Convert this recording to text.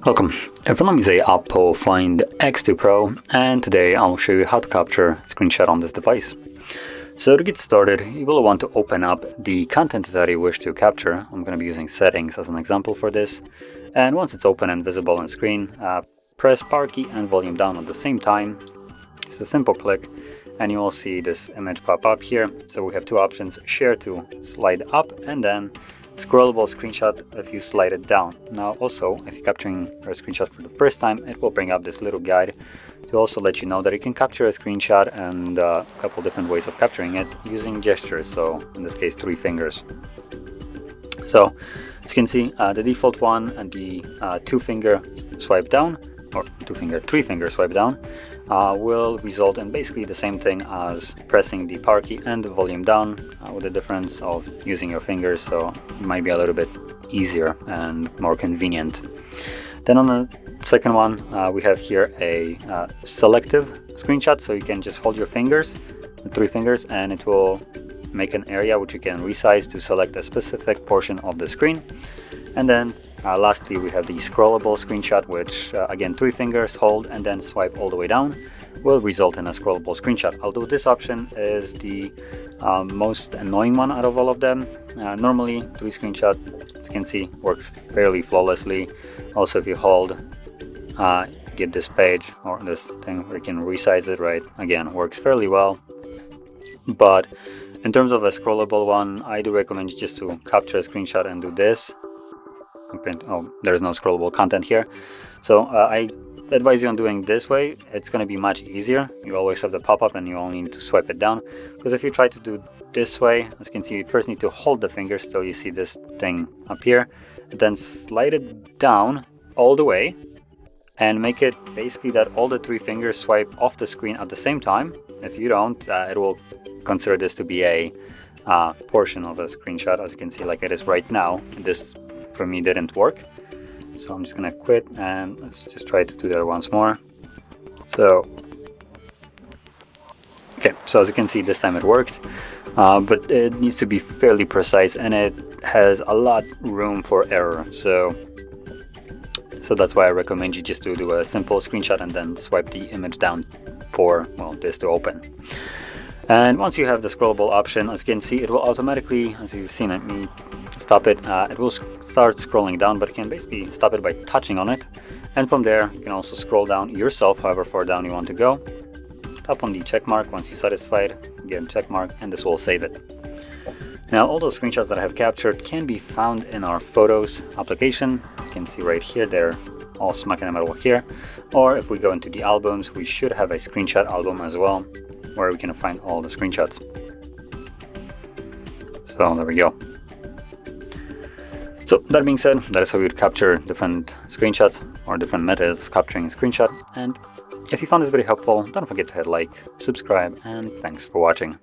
Welcome. In front of me is a OPPO Find X2 Pro, and today I'll show you how to capture a screenshot on this device. So to get started, you will want to open up the content that you wish to capture. I'm going to be using settings as an example for this. And once it's open and visible on screen, press power key and volume down at the same time. Just a simple click, and you will see this image pop up here. So we have two options: share to slide up, and then scrollable screenshot if you slide it down. Now also, if you're capturing a screenshot for the first time, it will bring up this little guide to also let you know that you can capture a screenshot and a couple different ways of capturing it using gestures. So in this case, 3 fingers. So as you can see, the default one and the 2-finger swipe down, or 3-finger swipe down, will result in basically the same thing as pressing the power key and the volume down, with the difference of using your fingers, so it might be a little bit easier and more convenient. Then on the second one, we have here a selective screenshot, so you can just hold your fingers, the 3 fingers, and it will make an area which you can resize to select a specific portion of the screen. And then lastly, we have the scrollable screenshot, which again, 3 fingers, hold, and then swipe all the way down, will result in a scrollable screenshot. Although this option is the most annoying one out of all of them. Normally, 3 screenshot, as you can see, works fairly flawlessly. Also, if you hold, get this page or this thing where you can resize it, right? Again, works fairly well. But in terms of a scrollable one, I do recommend you just to capture a screenshot and do this. Oh, there's no scrollable content here, so I advise you on doing this way. It's going to be much easier. You always have the pop-up and you only need to swipe it down, because if you try to do this way, as you can see, you first need to hold the fingers till you see this thing up here, and then slide it down all the way and make it basically that all the 3 fingers swipe off the screen at the same time. If you don't, it will consider this to be a portion of a screenshot, as you can see, like it is right now. This for me didn't work, so I'm just gonna quit, and let's just try to do that once more. So okay, so as you can see, this time it worked, but it needs to be fairly precise, and it has a lot room for error, so that's why I recommend you just to do a simple screenshot and then swipe the image down for, well, this to open. And once you have the scrollable option, as you can see, it will automatically, as you've seen me stop it, it will start scrolling down, but you can basically stop it by touching on it. And from there, you can also scroll down yourself, however far down you want to go. Tap on the check mark. Once you're satisfied, again, check mark, and this will save it. Now, all those screenshots that I have captured can be found in our Photos application. As you can see right here, they're all smack in the middle here. Or if we go into the albums, we should have a screenshot album as well, where we can find all the screenshots. So there we go. So that being said, that is how you would capture different screenshots or different methods of capturing a screenshot. And if you found this video helpful, don't forget to hit like, subscribe, and thanks for watching.